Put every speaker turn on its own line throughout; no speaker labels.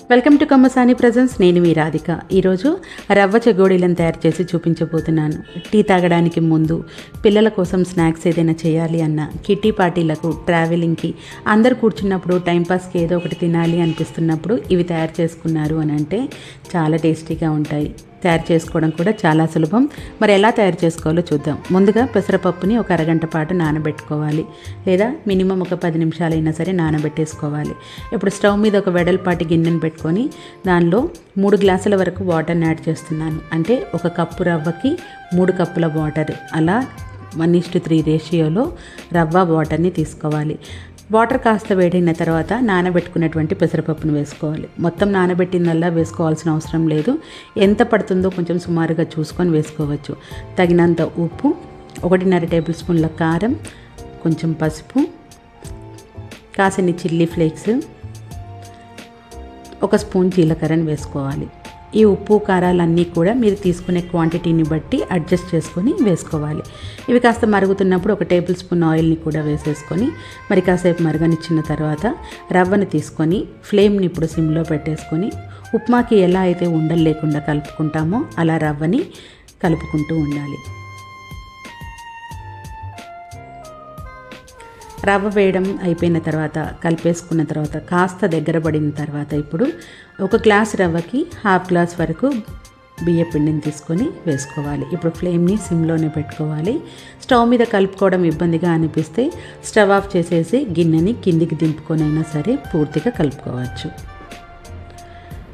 Welcome to Kammasani presence. నేను మీ రాధిక. ఈరోజు రవ్వ చెగోడీలను తయారు చేసి చూపించబోతున్నాను. టీ తాగడానికి ముందు, పిల్లల కోసం స్నాక్స్ ఏదైనా చేయాలి అన్న, కిట్టి పార్టీలకు, ట్రావెలింగ్కి, అందరు కూర్చున్నప్పుడు టైంపాస్కి ఏదో ఒకటి తినాలి అనిపిస్తున్నప్పుడు ఇవి తయారు చేసుకున్నారు అని అంటే చాలా టేస్టీగా ఉంటాయి. తయారు చేసుకోవడం కూడా చాలా సులభం. మరి ఎలా తయారు చేసుకోవాలో చూద్దాం. ముందుగా పెసరపప్పుని ఒక అరగంట పాటు నానబెట్టుకోవాలి, లేదా మినిమం ఒక 10 నిమిషాలైనా సరే నానబెట్టేసుకోవాలి. ఇప్పుడు స్టవ్ మీద ఒక వెడల్పాటి గిన్నెను పెట్టుకొని దానిలో 3 గ్లాసుల వరకు వాటర్ని యాడ్ చేస్తున్నాను. అంటే 1 కప్పు రవ్వకి 3 కప్పుల వాటర్, అలా 1:3 రేషియోలో రవ్వ వాటర్ని తీసుకోవాలి. వాటర్ కాస్త వేడైన తర్వాత నానబెట్టుకున్నటువంటి పెసరపప్పును వేసుకోవాలి. మొత్తం నానబెట్టిందల్లా వేసుకోవాల్సిన అవసరం లేదు. ఎంత పడుతుందో కొంచెం సుమారుగా చూసుకొని వేసుకోవచ్చు. తగినంత ఉప్పు, 1.5 టేబుల్ స్పూన్ల కారం, కొంచెం పసుపు, కాసిన్ని చిల్లీ ఫ్లేక్స్, 1 స్పూన్ జీలకర్రని వేసుకోవాలి. ఈ ఉప్పు కారాలన్నీ కూడా మీరు తీసుకునే క్వాంటిటీని బట్టి అడ్జస్ట్ చేసుకొని వేసుకోవాలి. ఇవి కాస్త మరుగుతున్నప్పుడు 1 టేబుల్ స్పూన్ ఆయిల్ని కూడా వేసేసుకొని మరి కాసేపు మరగనిచ్చిన తర్వాత రవ్వని తీసుకొని ఫ్లేమ్ని ఇప్పుడు సిమ్లో పెట్టేసుకొని ఉప్మాకి ఎలా అయితే ఉండలు లేకుండా కలుపుకుంటామో అలా రవ్వని కలుపుకుంటూ ఉండాలి. రవ్వ వేయడం అయిపోయిన తర్వాత, కలిపేసుకున్న తర్వాత, కాస్త దగ్గర పడిన తర్వాత ఇప్పుడు 1 గ్లాస్ రవ్వకి 1/2 గ్లాస్ వరకు బియ్య పిండిని తీసుకొని వేసుకోవాలి. ఇప్పుడు ఫ్లేమ్ని సిమ్లోనే పెట్టుకోవాలి. స్టవ్ మీద కలుపుకోవడం ఇబ్బందిగా అనిపిస్తే స్టవ్ ఆఫ్ చేసేసి గిన్నెని కిందికి దింపుకొనైనా సరే పూర్తిగా కలుపుకోవచ్చు.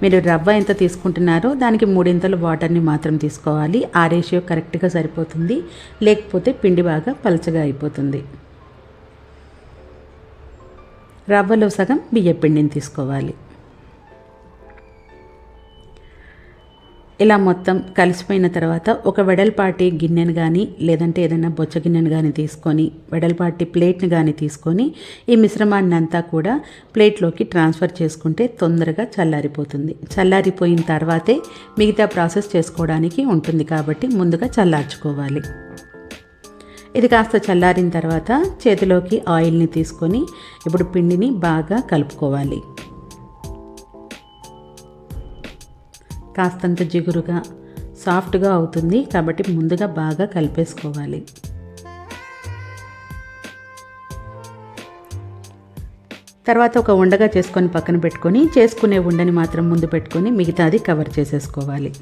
మీరు రవ్వ ఎంత తీసుకుంటున్నారో దానికి 3 వాటర్ని మాత్రం తీసుకోవాలి. ఆ రేషియో కరెక్ట్గా సరిపోతుంది. లేకపోతే పిండి బాగా పలచగా అయిపోతుంది. రవ్వలో సగం బియ్య పిండిని తీసుకోవాలి. ఇలా మొత్తం కలిసిపోయిన తర్వాత ఒక వెడల్పాటి గిన్నెను కానీ, లేదంటే ఏదైనా బొచ్చ గిన్నెను కానీ తీసుకొని, వెడల్పాటి ప్లేట్ని కానీ తీసుకొని ఈ మిశ్రమాన్ని అంతా కూడా ప్లేట్లోకి ట్రాన్స్ఫర్ చేసుకుంటే తొందరగా చల్లారిపోతుంది. చల్లారిపోయిన తర్వాతే మిగతా ప్రాసెస్ చేసుకోవడానికి ఉంటుంది కాబట్టి ముందుగా చల్లార్చుకోవాలి. ఇది కాస్త చల్లారిన తర్వాత చేతిలోకి ఆయిల్ని తీసుకొని ఇప్పుడు పిండిని బాగా కలుపుకోవాలి. కాస్తంత జిగురుగా, సాఫ్ట్గా అవుతుంది కాబట్టి ముందుగా బాగా కలిపేసుకోవాలి. తర్వాత ఒక ఉండగా చేసుకొని పక్కన పెట్టుకొని, చేసుకునే ఉండని మాత్రం ముందు పెట్టుకొని మిగతాది కవర్ చేసేసుకోవాలి.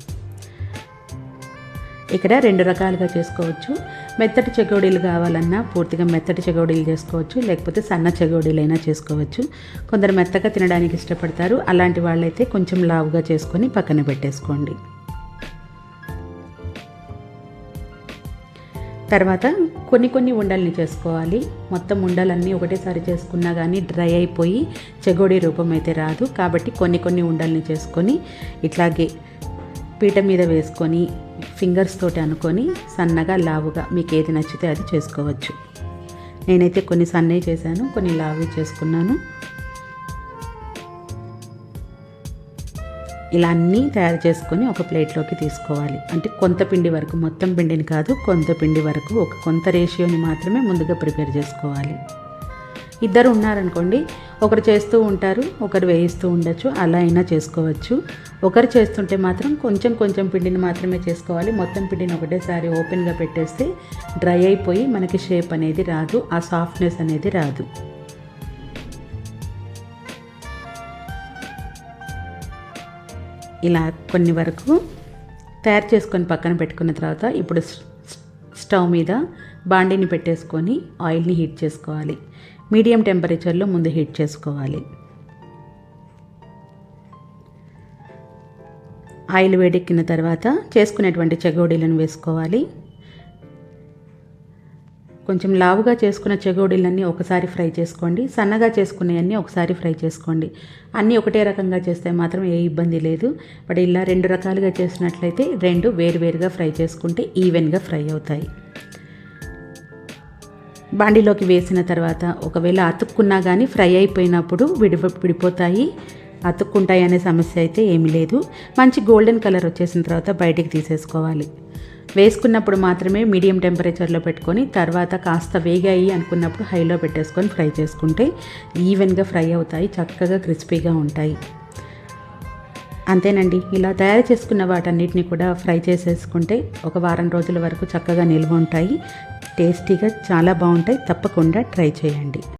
ఇక్కడ 2 రకాలుగా చేసుకోవచ్చు. మెత్తటి చెగోడీలు కావాలన్నా పూర్తిగా మెత్తటి చెగోడీలు చేసుకోవచ్చు, లేకపోతే సన్న చెగోడీలైనా చేసుకోవచ్చు. కొందరు మెత్తగా తినడానికి ఇష్టపడతారు. అలాంటి వాళ్ళైతే కొంచెం లావుగా చేసుకొని పక్కన పెట్టేసుకోండి. తర్వాత కొన్ని ఉండల్ని చేసుకోవాలి. మొత్తం ఉండలన్నీ ఒకటేసారి చేసుకున్నా కానీ డ్రై అయిపోయి చెగోడీ రూపం అయితే రాదు. కాబట్టి కొన్ని ఉండల్ని చేసుకొని ఇట్లాగే పీట మీద వేసుకొని ఫింగర్స్ తోటి అనుకొని సన్నగా, లావుగా మీకు ఏది నచ్చితే అది చేసుకోవచ్చు. నేనైతే కొన్ని సన్నవి చేశాను, కొన్ని లావు చేసుకున్నాను. ఇలా అన్నీ తయారు చేసుకొని ఒక ప్లేట్లోకి తీసుకోవాలి. అంటే కొంత పిండి వరకు, మొత్తం పిండిని కాదు, కొంత పిండి వరకు ఒక కొంత రేషియోని మాత్రమే ముందుగా ప్రిపేర్ చేసుకోవాలి. 2 ఉన్నారనుకోండి, ఒకరు చేస్తూ ఉంటారు, ఒకరు వేయిస్తూ ఉండొచ్చు, అలా అయినా చేసుకోవచ్చు. ఒకరు చేస్తుంటే మాత్రం కొంచెం పిండిని మాత్రమే చేసుకోవాలి. మొత్తం పిండిని ఒకటేసారి ఓపెన్గా పెట్టేస్తే డ్రై అయిపోయి మనకి షేప్ అనేది రాదు, ఆ సాఫ్ట్నెస్ అనేది రాదు. ఇలా కొన్ని వరకు తయారు చేసుకొని పక్కన పెట్టుకున్న తర్వాత ఇప్పుడు స్టవ్ మీద బాండీని పెట్టేసుకొని ఆయిల్ని హీట్ చేసుకోవాలి. మీడియం టెంపరేచర్లో ముందు హీట్ చేసుకోవాలి. ఆయిల్ వేడెక్కిన తర్వాత చేసుకునేటువంటి చెగోడీలను వేసుకోవాలి. కొంచెం లావుగా చేసుకున్న చెగోడీలన్నీ ఒకసారి ఫ్రై చేసుకోండి. సన్నగా చేసుకునేవన్నీ ఒకసారి ఫ్రై చేసుకోండి. అన్నీ ఒకటే రకంగా చేస్తే మాత్రం ఏ ఇబ్బంది లేదు. బట్ ఇలా 2 రకాలుగా చేసినట్లయితే 2 వేరువేరుగా ఫ్రై చేసుకుంటే ఈవెన్గా ఫ్రై అవుతాయి. బాండీలోకి వేసిన తర్వాత ఒకవేళ అతుక్కున్నా కానీ ఫ్రై అయిపోయినప్పుడు విడిపోతాయి, అతుక్కుంటాయి అనే సమస్య అయితే ఏమీ లేదు. మంచి గోల్డెన్ కలర్ వచ్చేసిన తర్వాత బయటికి తీసేసుకోవాలి. వేసుకున్నప్పుడు మాత్రమే మీడియం టెంపరేచర్లో పెట్టుకొని తర్వాత కాస్త వేగాయి అనుకున్నప్పుడు హైలో పెట్టేసుకొని ఫ్రై చేసుకుంటే ఈవెన్గా ఫ్రై అవుతాయి, చక్కగా క్రిస్పీగా ఉంటాయి. అంతేనండి. ఇలా తయారు చేసుకున్న వాటన్నిటిని కూడా ఫ్రై చేసేసుకుంటే ఒక వారం రోజుల వరకు చక్కగా నిల్వ ఉంటాయి. టేస్టీగా చాలా బాగుంటాయి. తప్పకుండా ట్రై చేయండి.